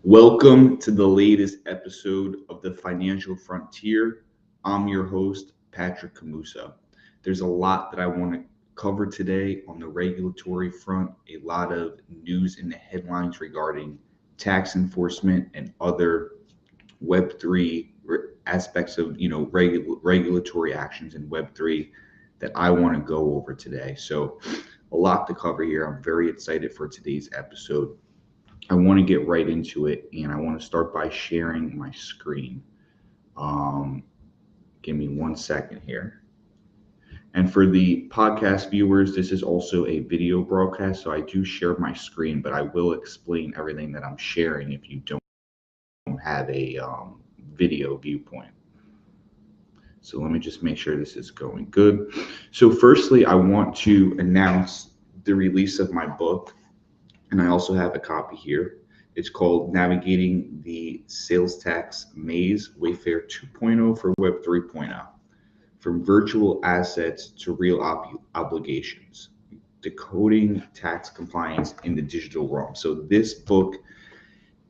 Welcome to the latest episode of the Financial Frontier. I'm your host, Patrick Camusa. There's a lot that I want to cover today on the regulatory front, a lot of news in the headlines regarding tax enforcement and other Web3 aspects of, regulatory actions in Web3 that I want to go over today. So, a lot to cover here. I'm very excited for today's episode. I want to get right into it, and I want to start by sharing my screen. Um, Give me 1 second here. And for the podcast viewers, this is also a video broadcast, so I do share my screen, but I will explain everything that I'm sharing if you don't have a video viewpoint. So let me just make sure this is going good. So firstly, I want to announce the release of my book, and I also have a copy here. It's called Navigating the Sales Tax Maze, Wayfair 2.0 for Web 3.0, from virtual assets to real obligations, decoding tax compliance in the digital realm. So this book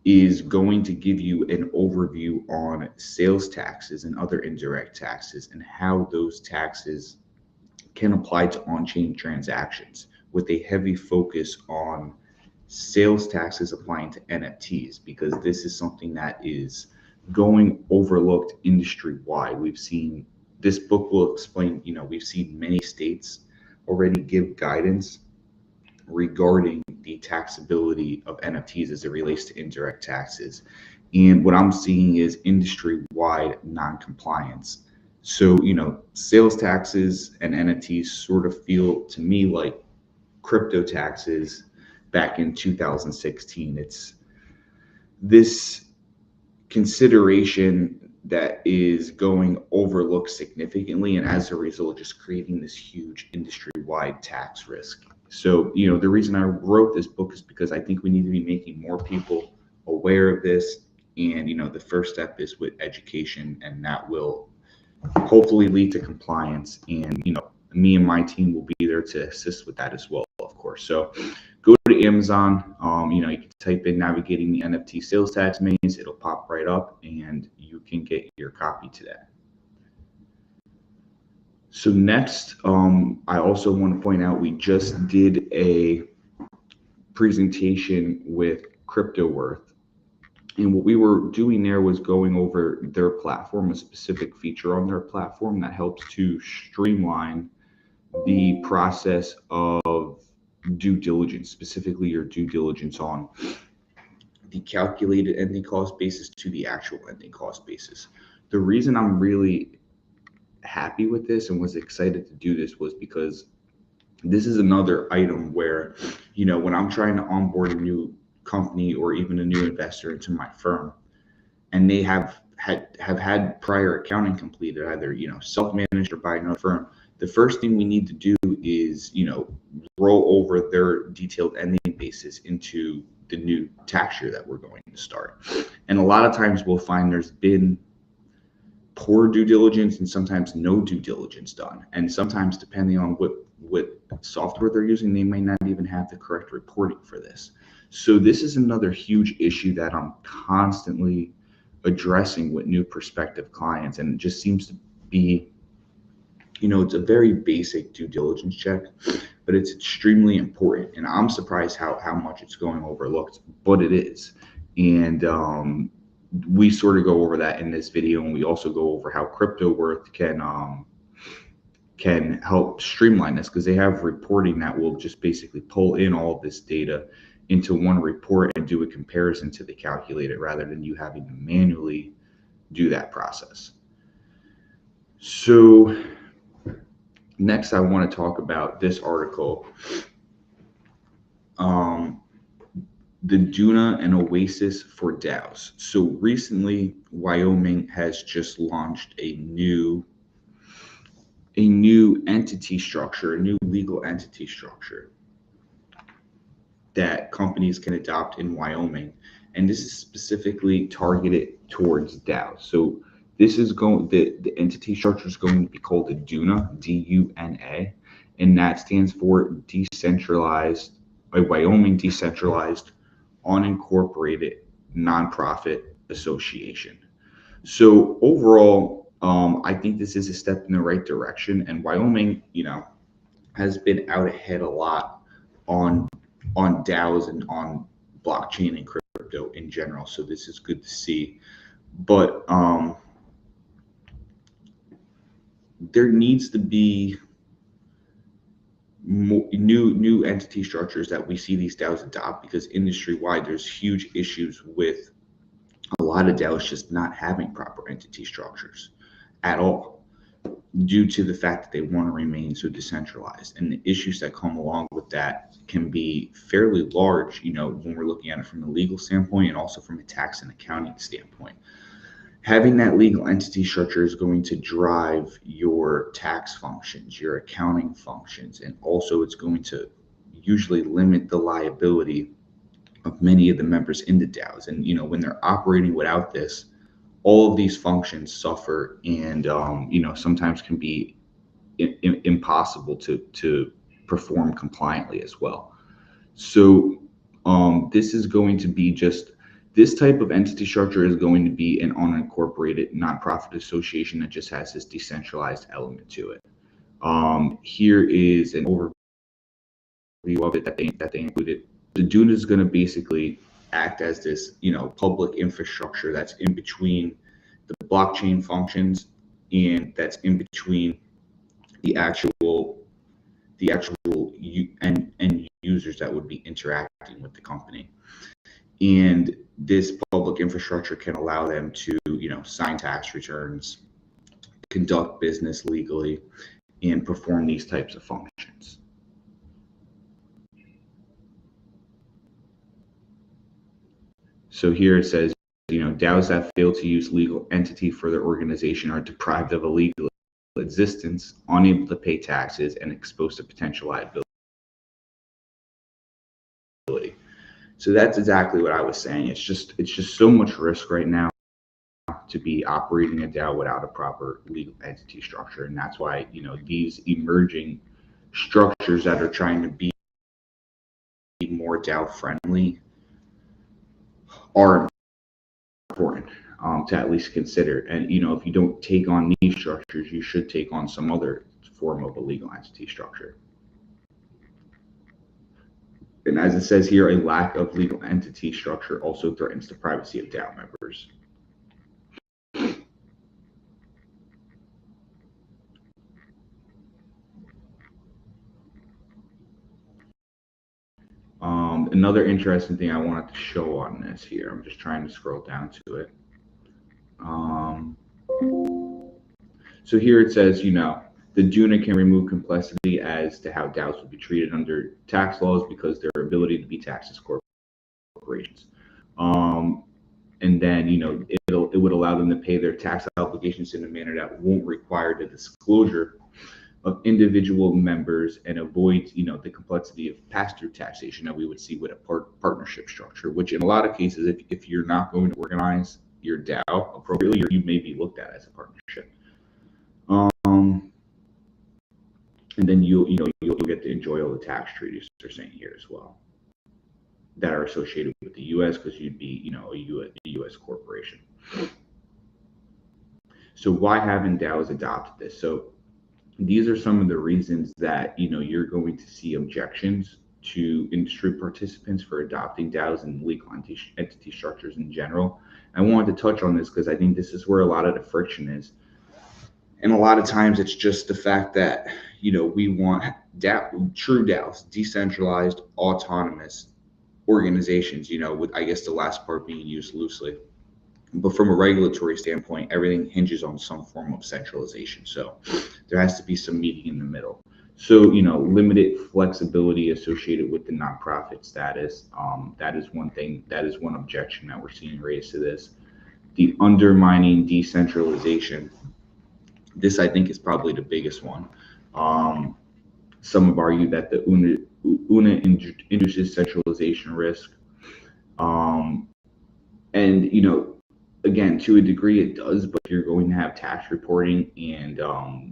is going to give you an overview on sales taxes and other indirect taxes and how those taxes can apply to on-chain transactions, with a heavy focus on sales taxes applying to NFTs, because this is something that is going overlooked industry wide. We've seen this book will explain, we've seen many states already give guidance regarding the taxability of NFTs as it relates to indirect taxes. And what I'm seeing is industry wide non-compliance. So, sales taxes and NFTs sort of feel to me like crypto taxes back in 2016. It's this consideration that is going overlooked significantly, and as a result, just creating this huge industry-wide tax risk. So, the reason I wrote this book is because I think we need to be making more people aware of this. And, the first step is with education, and that will hopefully lead to compliance. And, me and my team will be there to assist with that as well, of course. So go to Amazon. You can type in Navigating the NFT Sales Tax Maze. It'll pop right up, and you can get your copy today. So next, I also want to point out we just did a presentation with CryptoWorth. And what we were doing there was going over their platform, a specific feature on their platform that helps to streamline the process of due diligence, specifically your due diligence on the calculated ending cost basis to the actual ending cost basis. The reason I'm really happy with this and was excited to do this was because this is another item where, when I'm trying to onboard a new company or even a new investor into my firm, and they have had prior accounting completed, either self-managed or by another firm, the first thing we need to do is roll over their detailed ending basis into the new tax year that we're going to start. And a lot of times we'll find there's been poor due diligence and sometimes no due diligence done, and sometimes depending on what software they're using, they may not even have the correct reporting for this. So this is another huge issue that I'm constantly addressing with new prospective clients, and it just seems to be, it's a very basic due diligence check, but it's extremely important, and I'm surprised how much it's going overlooked, but it is. And we sort of go over that in this video, and we also go over how CryptoWorth can help streamline this, because they have reporting that will just basically pull in all of this data into one report and do a comparison to the calculated, rather than you having to manually do that process. So next, I want to talk about this article, the Duna and Oasis for DAOs. So recently, Wyoming has just launched a new entity structure, a new legal entity structure that companies can adopt in Wyoming, and this is specifically targeted towards DAOs. So this is the entity structure is going to be called a DUNA, D-U-N-A, and that stands for Wyoming Decentralized Unincorporated nonprofit association. So overall, I think this is a step in the right direction, and Wyoming, has been out ahead a lot on DAOs and on blockchain and crypto in general. So this is good to see. But there needs to be new entity structures that we see these DAOs adopt, because industry wide there's huge issues with a lot of DAOs just not having proper entity structures at all, due to the fact that they want to remain so decentralized. And the issues that come along with that can be fairly large, when we're looking at it from a legal standpoint and also from a tax and accounting standpoint. Having that legal entity structure is going to drive your tax functions, your accounting functions, and also it's going to usually limit the liability of many of the members in the DAOs. And when they're operating without this, all of these functions suffer, and sometimes can be impossible to perform compliantly as well. So this is going to be this type of entity structure is going to be an unincorporated nonprofit association that just has this decentralized element to it. Here is an overview of it that they included. The DUNA is going to basically act as this, public infrastructure that's in between the blockchain functions, and that's in between the actual end users that would be interacting with the company. And this public infrastructure can allow them to, sign tax returns, conduct business legally, and perform these types of functions. So here it says, DAOs that fail to use legal entity for their organization are deprived of a legal existence, unable to pay taxes, and exposed to potential liability. So that's exactly what I was saying. It's just so much risk right now to be operating a DAO without a proper legal entity structure, and that's why these emerging structures that are trying to be more DAO friendly are important to at least consider. And if you don't take on these structures, you should take on some other form of a legal entity structure. And as it says here, a lack of legal entity structure also threatens the privacy of DAO members. Another interesting thing I wanted to show on this here, I'm just trying to scroll down to it. So here it says, the DUNA can remove complexity as to how DAOs will be treated under tax laws because their ability to be taxed as corporations. And then, it would allow them to pay their tax obligations in a manner that won't require the disclosure of individual members and avoid, the complexity of pass-through taxation that we would see with a partnership structure, which in a lot of cases, if you're not going to organize your DAO appropriately, you may be looked at as a partnership. And then you'll get to enjoy all the tax treaties they're saying here as well that are associated with the U.S. because you'd be, a U.S. corporation. So why haven't DAOs adopted this? So these are some of the reasons that you're going to see objections to industry participants for adopting DAOs and legal entity structures in general. I wanted to touch on this because I think this is where a lot of the friction is. And a lot of times it's just the fact that, we want true DAOs, decentralized, autonomous organizations, with, I guess, the last part being used loosely. But from a regulatory standpoint, everything hinges on some form of centralization. So there has to be some meeting in the middle. So, limited flexibility associated with the nonprofit status. That is one thing, that is one objection that we're seeing raised to this. The undermining decentralization. This, I think, is probably the biggest one. Some have argued that the UNA induces centralization risk. And, again, to a degree it does, but you're going to have tax reporting and a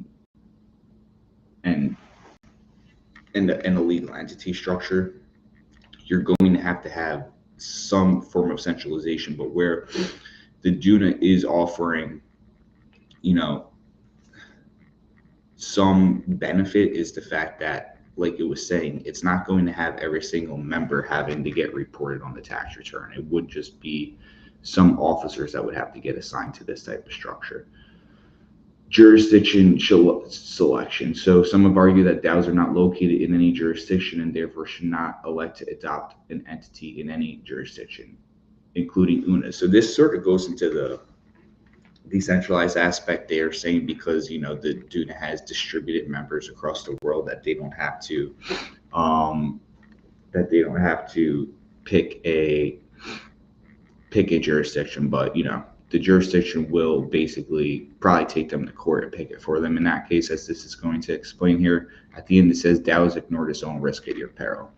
legal entity structure. You're going to have some form of centralization, but where the DUNA is offering, you know, some benefit is the fact that, like it was saying, it's not going to have every single member having to get reported on the tax return. It would just be some officers that would have to get assigned to this type of structure. Jurisdiction selection. So some have argued that DAOs are not located in any jurisdiction and therefore should not elect to adopt an entity in any jurisdiction, including UNA. So this sort of goes into the decentralized aspect. They are saying because the DUNA has distributed members across the world that they don't have to pick a jurisdiction, but the jurisdiction will basically probably take them to court and pick it for them in that case, as this is going to explain here. At the end, it says DAOs ignored its own risk at your peril.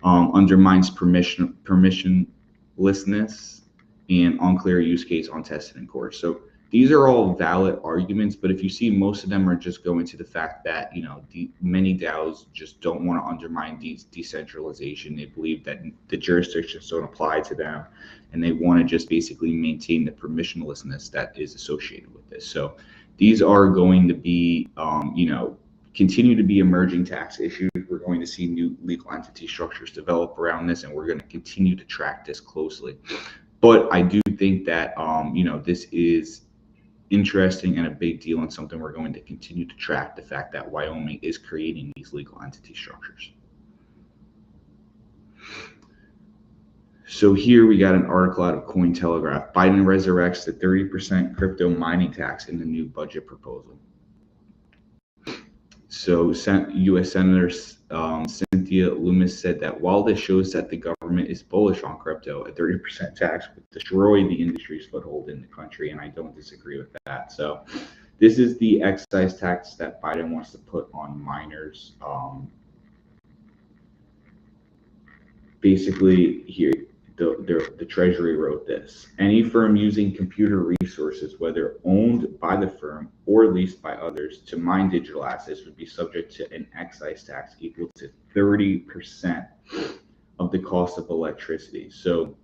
Undermines permissionlessness and unclear use case untested in court. So these are all valid arguments, but if you see, most of them are just going to the fact that many DAOs just don't want to undermine decentralization. They believe that the jurisdictions don't apply to them, and they want to just basically maintain the permissionlessness that is associated with this. So these are going to be, continue to be emerging tax issues. We're going to see new legal entity structures develop around this, and we're going to continue to track this closely. But I do think that, this is interesting and a big deal, and something we're going to continue to track, the fact that Wyoming is creating these legal entity structures. So here we got an article out of Cointelegraph. Biden resurrects the 30% crypto mining tax in the new budget proposal. So U.S. Senator Cynthia Lummis said that while this shows that the government is bullish on crypto, a 30% tax would destroy the industry's foothold in the country, and I don't disagree with that. So this is the excise tax that Biden wants to put on miners. Basically, here, the Treasury wrote this: any firm using computer resources, whether owned by the firm or leased by others, to mine digital assets would be subject to an excise tax equal to 30% of the cost of electricity. So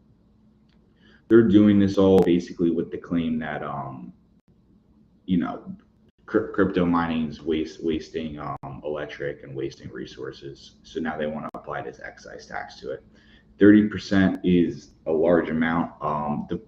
they're doing this all basically with the claim that crypto mining is wasting electric and wasting resources. So now they want to apply this excise tax to it. 30% is a large amount. The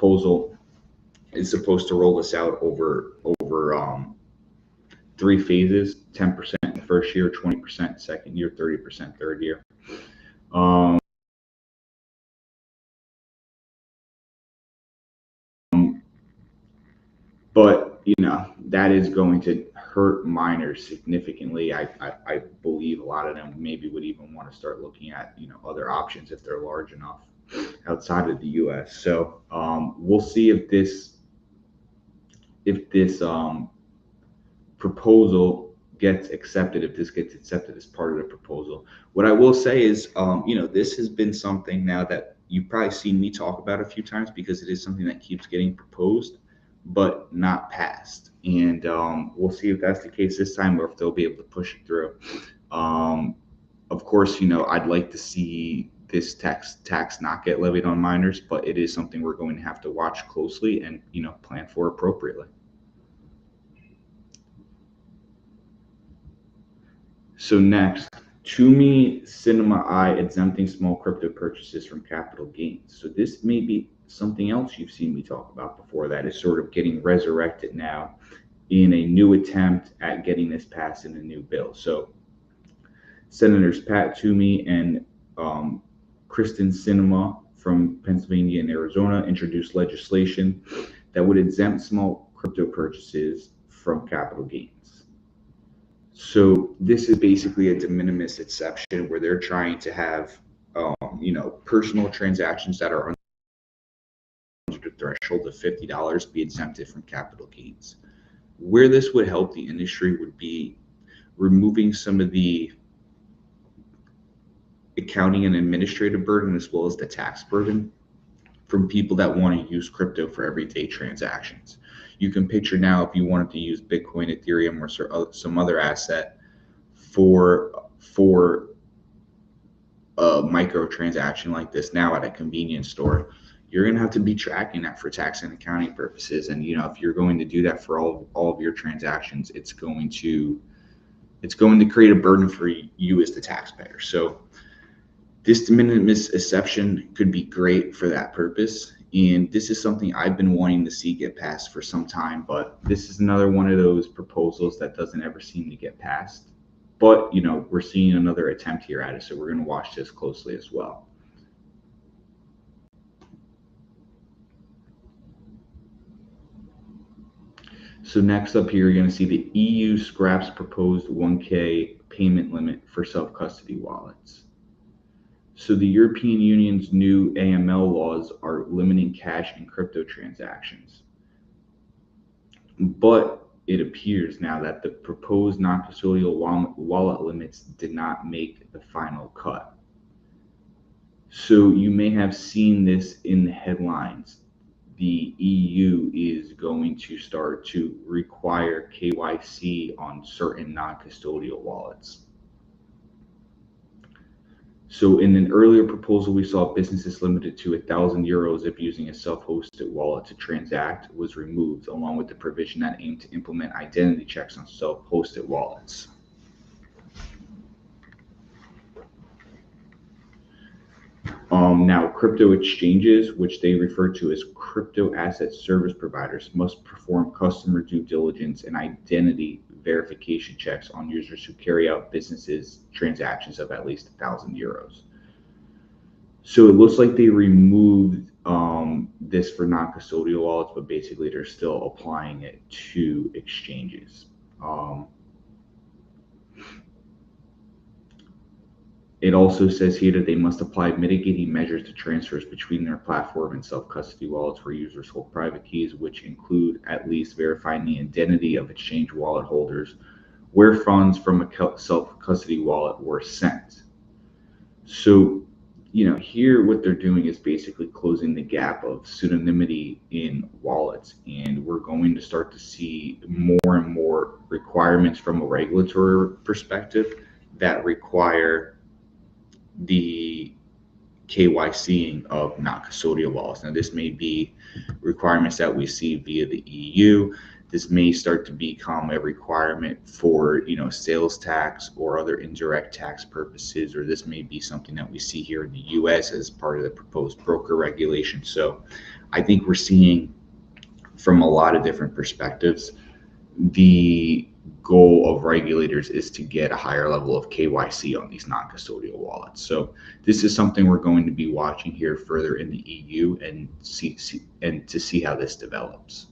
proposal is supposed to roll this out over 3 phases: 10% the first year, 20% second year, 30% third year. Um, but that is going to hurt miners significantly. I believe a lot of them maybe would even want to start looking at other options if they're large enough outside of the U.S. So we'll see if this proposal gets accepted, if this gets accepted as part of the proposal. What I will say is, this has been something now that you've probably seen me talk about a few times, because it is something that keeps getting proposed but not passed. And we'll see if that's the case this time, or if they'll be able to push it through. Of course, I'd like to see this tax not get levied on miners, but it is something we're going to have to watch closely and plan for appropriately. So next, Tumi Cinema Eye exempting small crypto purchases from capital gains. So this may be something else you've seen me talk about before that is sort of getting resurrected now in a new attempt at getting this passed in a new bill. So Senators Pat Toomey and Kristen Sinema from Pennsylvania and Arizona introduced legislation that would exempt small crypto purchases from capital gains. So this is basically a de minimis exception where they're trying to have personal transactions that are under the threshold of $50 be exempted from capital gains. Where this would help the industry would be removing some of the accounting and administrative burden, as well as the tax burden, from people that want to use crypto for everyday transactions. You can picture now, if you wanted to use Bitcoin, Ethereum, or some other asset for a micro transaction like this now at a convenience store, you're going to have to be tracking that for tax and accounting purposes. And if you're going to do that for all of your transactions, it's going to create a burden for you as the taxpayer. So this de minimis exception could be great for that purpose. And this is something I've been wanting to see get passed for some time, but this is another one of those proposals that doesn't ever seem to get passed. But, we're seeing another attempt here at it, so we're going to watch this closely as well. So next up here, you're going to see the EU scraps proposed 1K payment limit for self-custody wallets. So the European Union's new AML laws are limiting cash and crypto transactions. But it appears now that the proposed non-custodial wallet limits did not make the final cut. So you may have seen this in the headlines. The EU is going to start to require KYC on certain non-custodial wallets. So in an earlier proposal, we saw businesses limited to €1,000 if using a self-hosted wallet to transact was removed, along with the provision that aimed to implement identity checks on self-hosted wallets. Now, crypto exchanges, which they refer to as crypto asset service providers, must perform customer due diligence and identity verification checks on users who carry out businesses transactions of at least €1,000. So it looks like they removed this for non-custodial wallets, but basically they're still applying it to exchanges. It also says here that they must apply mitigating measures to transfers between their platform and self-custody wallets where users hold private keys, which include at least verifying the identity of exchange wallet holders where funds from a self-custody wallet were sent. So, here what they're doing is basically closing the gap of pseudonymity in wallets, and we're going to start to see more and more requirements from a regulatory perspective that require the KYCing of non-custodial wallets. Now, this may be requirements that we see via the EU. This may start to become a requirement for, sales tax or other indirect tax purposes, or this may be something that we see here in the US as part of the proposed broker regulation. So I think we're seeing from a lot of different perspectives, the goal of regulators is to get a higher level of KYC on these non-custodial wallets. So this is something we're going to be watching here further in the EU and to see how this develops.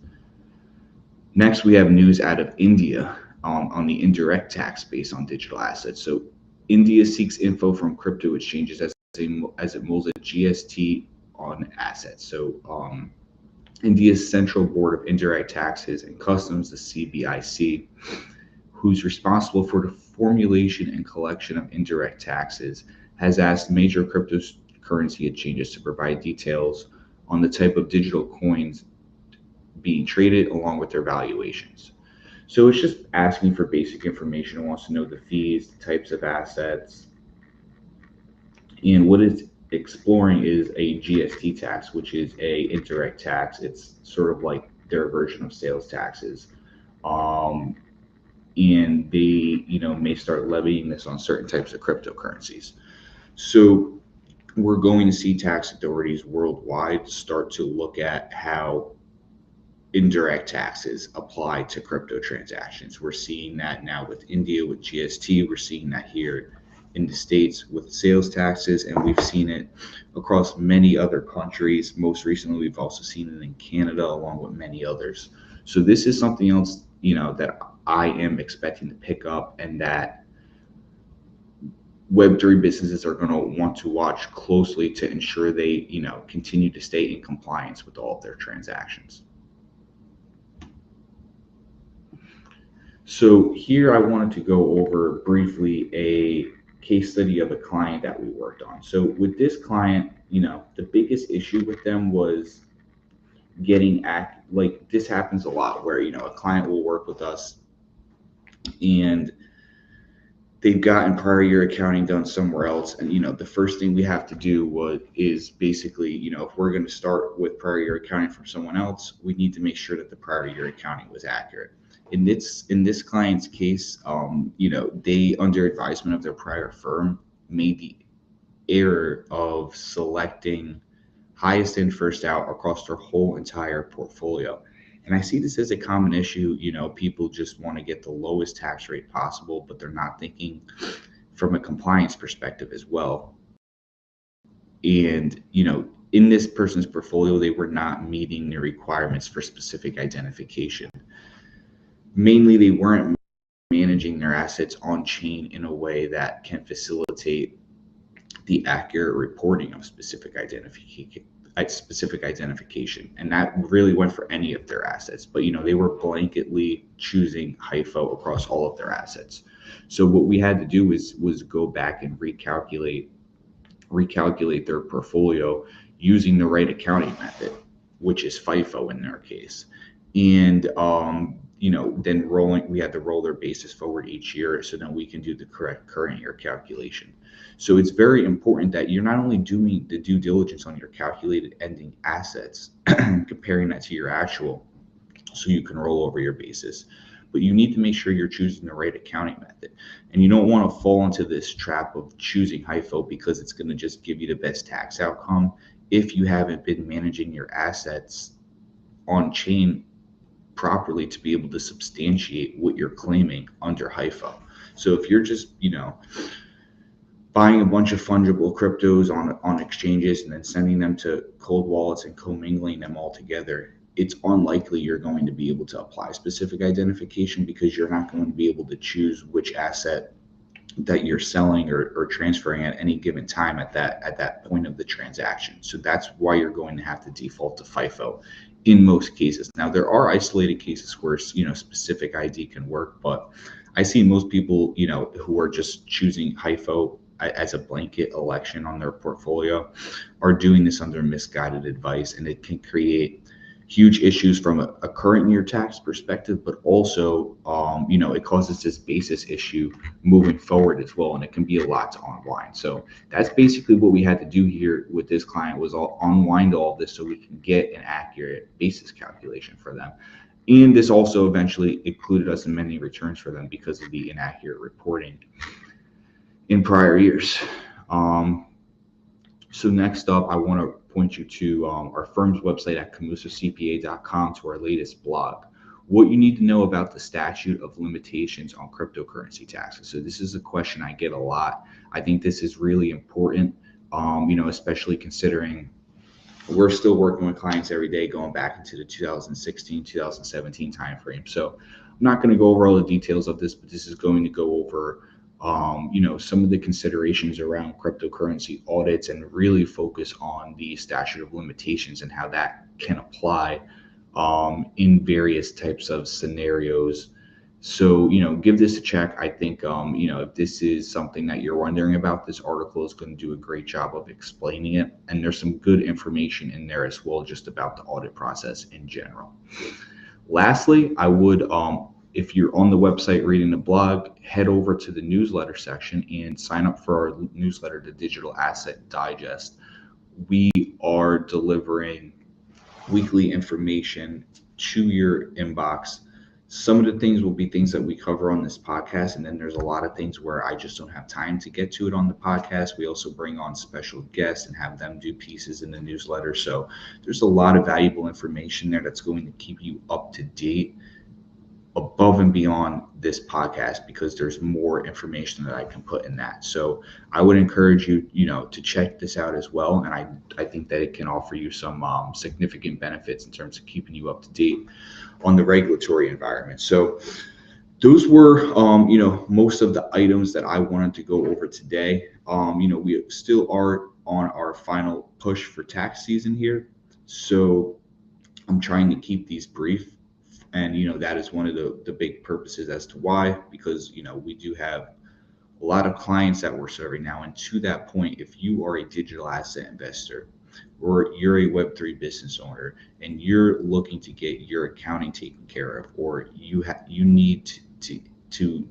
Next, we have news out of India on the indirect tax based on digital assets. So India seeks info from crypto exchanges as it molds a GST on assets. So India's Central Board of Indirect Taxes and Customs, the CBIC, who's responsible for the formulation and collection of indirect taxes, has asked major cryptocurrency exchanges to provide details on the type of digital coins being traded along with their valuations. So it's just asking for basic information. It wants to know the fees, the types of assets, and what it's exploring is a GST tax, which is a indirect tax. It's sort of like their version of sales taxes. And they, may start levying this on certain types of cryptocurrencies. So we're going to see tax authorities worldwide start to look at how indirect taxes apply to crypto transactions. We're seeing that now with India with GST. We're seeing that here in the States with sales taxes, and we've seen it across many other countries. Most recently, we've also seen it in Canada along with many others. So this is something else, that I am expecting to pick up, and that Web3 businesses are going to want to watch closely to ensure they, continue to stay in compliance with all of their transactions. So here I wanted to go over briefly a case study of a client that we worked on. So with this client, the biggest issue with them was getting like this happens a lot where, a client will work with us and they've gotten prior year accounting done somewhere else. And, the first thing we have to do is basically, if we're going to start with prior year accounting from someone else, we need to make sure that the prior year accounting was accurate. In this client's case, they, under advisement of their prior firm, made the error of selecting highest in, first out across their whole entire portfolio. And I see this as a common issue. People just want to get the lowest tax rate possible, but they're not thinking from a compliance perspective as well. And, in this person's portfolio, they were not meeting the requirements for specific identification. Mainly, they weren't managing their assets on chain in a way that can facilitate the accurate reporting of specific identification. And that really went for any of their assets, but they were blanketly choosing HIFO across all of their assets. So what we had to do was go back and recalculate their portfolio using the right accounting method, which is FIFO in their case. And then we had to roll their basis forward each year so then we can do the correct current year calculation. So it's very important that you're not only doing the due diligence on your calculated ending assets, comparing that to your actual, so you can roll over your basis, but you need to make sure you're choosing the right accounting method. And you don't want to fall into this trap of choosing HIFO because it's going to just give you the best tax outcome if you haven't been managing your assets on chain properly to be able to substantiate what you're claiming under HIFO. So if you're just, buying a bunch of fungible cryptos on exchanges and then sending them to cold wallets and commingling them all together, it's unlikely you're going to be able to apply specific identification because you're not going to be able to choose which asset that you're selling or transferring at any given time at that point of the transaction. So that's why you're going to have to default to FIFO in most cases. Now, there are isolated cases where, specific ID can work, but I see most people, who are just choosing HIFO as a blanket election on their portfolio are doing this under misguided advice, and it can create huge issues from a current year tax perspective, but also, it causes this basis issue moving forward as well, and it can be a lot to unwind. So that's basically what we had to do here with this client, was unwind all of this so we can get an accurate basis calculation for them. And this also eventually included us in many returns for them because of the inaccurate reporting in prior years. So next up, I want to point you to our firm's website at camusacpa.com to our latest blog. What you need to know about the statute of limitations on cryptocurrency taxes. So this is a question I get a lot. I think this is really important, especially considering we're still working with clients every day going back into the 2016, 2017 timeframe. So I'm not going to go over all the details of this, but this is going to go over, some of the considerations around cryptocurrency audits and really focus on the statute of limitations and how that can apply in various types of scenarios. So, give this a check. I think, if this is something that you're wondering about, this article is going to do a great job of explaining it. And there's some good information in there as well, just about the audit process in general. Lastly, I would, if you're on the website reading the blog, head over to the newsletter section and sign up for our newsletter, the Digital Asset Digest. We are delivering weekly information to your inbox. Some of the things will be things that we cover on this podcast, and then there's a lot of things where I just don't have time to get to it on the podcast. We also bring on special guests and have them do pieces in the newsletter. So there's a lot of valuable information there that's going to keep you up to date above and beyond this podcast, because there's more information that I can put in that. So I would encourage you, to check this out as well. And I think that it can offer you some significant benefits in terms of keeping you up to date on the regulatory environment. So those were, most of the items that I wanted to go over today. We still are on our final push for tax season here. So I'm trying to keep these brief. And, that is one of the big purposes as to why, because, we do have a lot of clients that we're serving now. And to that point, if you are a digital asset investor or you're a Web3 business owner and you're looking to get your accounting taken care of, or you need to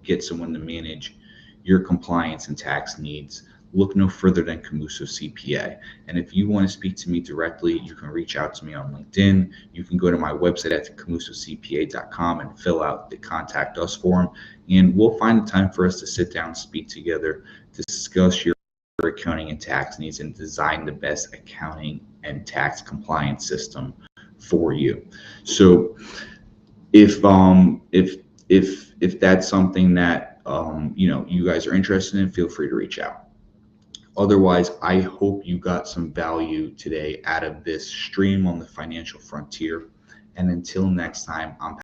get someone to manage your compliance and tax needs, look no further than Camuso CPA. And if you want to speak to me directly, you can reach out to me on LinkedIn. You can go to my website at camusacpa.com and fill out the contact us form. And we'll find a time for us to sit down, speak together, discuss your accounting and tax needs, and design the best accounting and tax compliance system for you. So if that's something that you guys are interested in, feel free to reach out. Otherwise, I hope you got some value today out of this stream on the financial frontier. And until next time, I'm